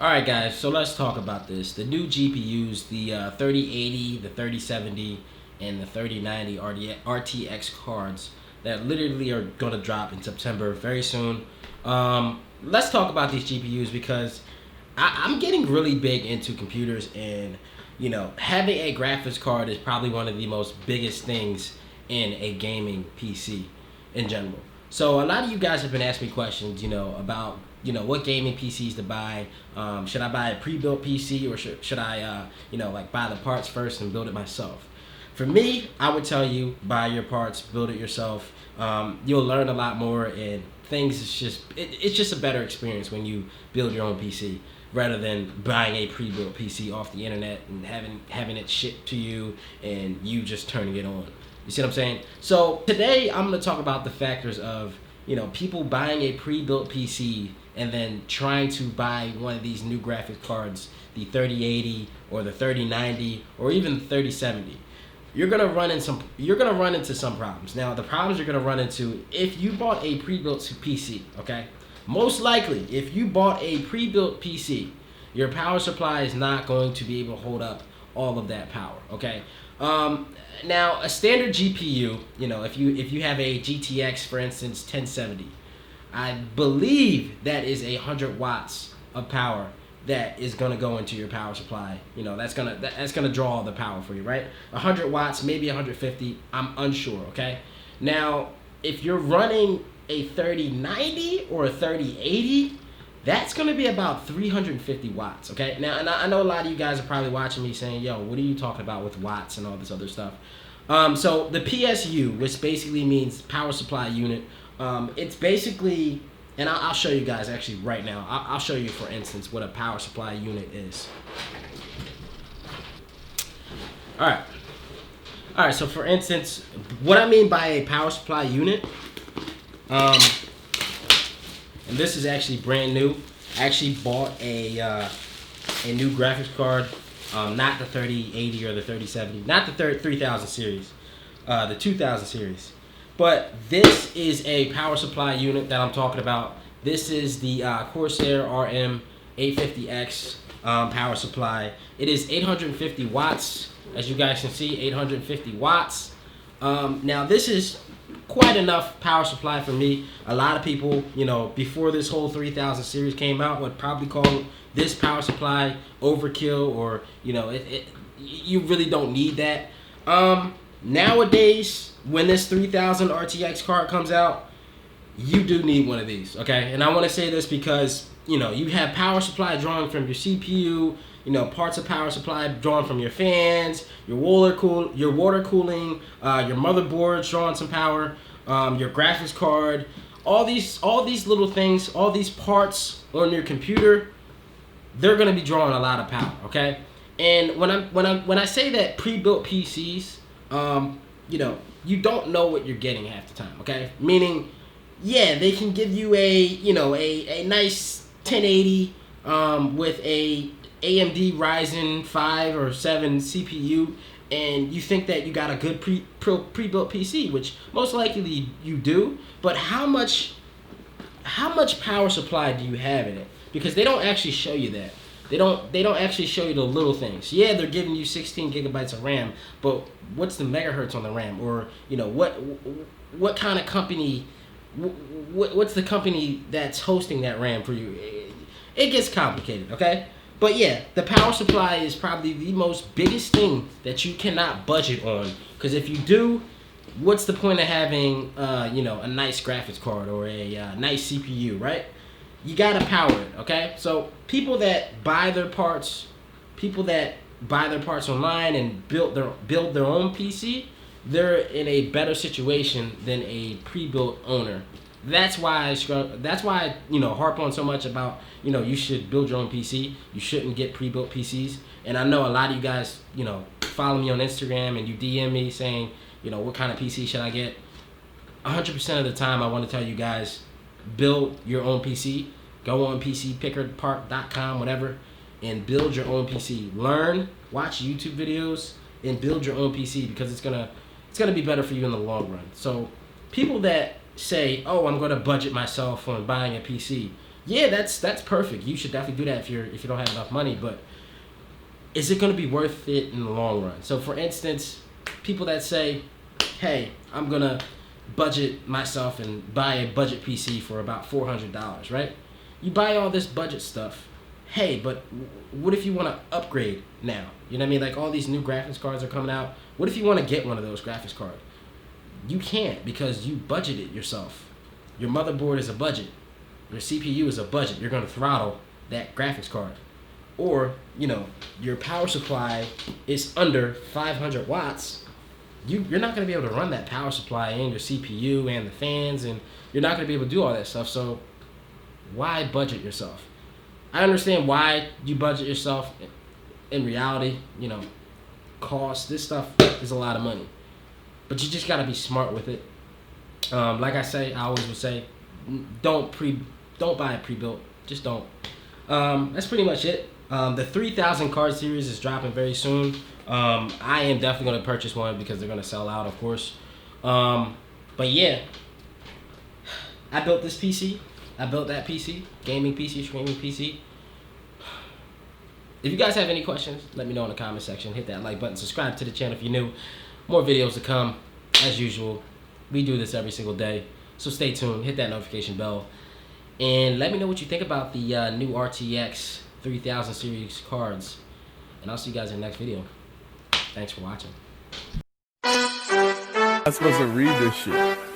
Alright guys, so let's talk about this. The new GPUs, the 3080, the 3070, and the 3090 RTX cards that literally are going to drop in September very soon. Let's talk about these GPUs because I'm getting really big into computers, and having a graphics card is probably one of the most biggest things in a gaming PC in general. So a lot of you guys have been asking me questions, about what gaming PCs to buy. Should I buy a pre-built PC, or should I, like buy the parts first and build it myself? For me, I would tell you buy your parts, build it yourself. You'll learn a lot more, and things it's just a better experience when you build your own PC rather than buying a pre-built PC off the internet and having it shipped to you and you just turning it on. You see what I'm saying? So today I'm going to talk about the factors of people buying a pre-built PC and then trying to buy one of these new graphics cards, the 3080 or the 3090 or even the 3070. You're gonna run into some problems. Now, the problems you're gonna run into if you bought a pre-built PC, okay? Most likely, if you bought a pre-built PC, your power supply is not going to be able to hold up all of that power, okay? Now, a standard GPU, if you have a GTX, for instance, 1070, I believe that is 100 watts of power that is gonna go into your power supply. That's gonna draw all the power for you, right? 100 watts, maybe 150. I'm unsure. Okay. Now, if you're running a 3090 or a 3080, that's gonna be about 350 watts. Okay. Now, and I know a lot of you guys are probably watching me saying, "Yo, what are you talking about with watts and all this other stuff?" So the PSU, which basically means power supply unit, it's basically. And I'll show you guys actually right now. I'll show you, for instance, what a power supply unit is. All right. So for instance, what I mean by a power supply unit, and this is actually brand new. I actually bought a new graphics card, not the 3080 or the 3070, not the 3000 series, the 2000 series. But this is a power supply unit that I'm talking about. This is the Corsair RM850X power supply. It is 850 watts, as you guys can see, 850 watts. Now, this is quite enough power supply for me. A lot of people, before this whole 3000 series came out, would probably call this power supply overkill, or, you really don't need that. Nowadays, when this 3000 RTX card comes out, you do need one of these, okay? And I want to say this because, you have power supply drawing from your CPU, parts of power supply drawn from your fans, your water cooling, your motherboard drawing some power, your graphics card, all these little things, all these parts on your computer, they're going to be drawing a lot of power, okay? And when I say that pre-built PCs, you don't know what you're getting half the time, okay? Meaning, yeah, they can give you a nice 1080 with a AMD Ryzen 5 or 7 CPU, and you think that you got a good pre-built PC, which most likely you do, but how much power supply do you have in it? Because they don't actually show you that. They don't actually show you the little things. Yeah, they're giving you 16 gigabytes of RAM, but what's the megahertz on the RAM? Or what kind of company? What's the company that's hosting that RAM for you? It gets complicated, okay? But yeah, the power supply is probably the most biggest thing that you cannot budget on. Because if you do, what's the point of having a nice graphics card or a nice CPU, right? You gotta power it, okay? So people that buy their parts online and build their own PC, they're in a better situation than a pre-built owner. That's why I harp on so much about you should build your own PC. You shouldn't get pre-built PCs. And I know a lot of you guys follow me on Instagram and you DM me saying what kind of PC should I get. 100% of the time I want to tell you guys, build your own PC. Go on PCPickerPart.com, whatever, and build your own PC. Learn, watch YouTube videos, and build your own PC, because it's gonna be better for you in the long run. So people that say, "Oh, I'm gonna budget myself on buying a PC," yeah, that's perfect. You should definitely do that if you don't have enough money. But is it going to be worth it in the long run? So, for instance, people that say, "Hey, I'm gonna budget myself and buy a budget PC for about $400," right? You buy all this budget stuff. Hey, but what if you want to upgrade now? You know what I mean? Like all these new graphics cards are coming out. What if you want to get one of those graphics cards? You can't because you budgeted yourself. Your motherboard is a budget. Your CPU is a budget. You're going to throttle that graphics card. Or, your power supply is under 500 watts. You're not going to be able to run that power supply and your CPU and the fans, and you're not going to be able to do all that stuff. So why budget yourself? I understand why you budget yourself. In reality, cost, this stuff is a lot of money. But you just got to be smart with it. Like I always would say, don't buy a pre-built. Just don't. That's pretty much it. The 3000 card series is dropping very soon. I am definitely going to purchase one because they're going to sell out, of course. But yeah, I built this PC. I built that PC, gaming PC, streaming PC. If you guys have any questions, let me know in the comment section. Hit that like button. Subscribe to the channel if you're new. More videos to come, as usual. We do this every single day. So stay tuned. Hit that notification bell. And let me know what you think about the new RTX 3000 series cards. And I'll see you guys in the next video. Thanks for watching. I'm supposed to read this shit.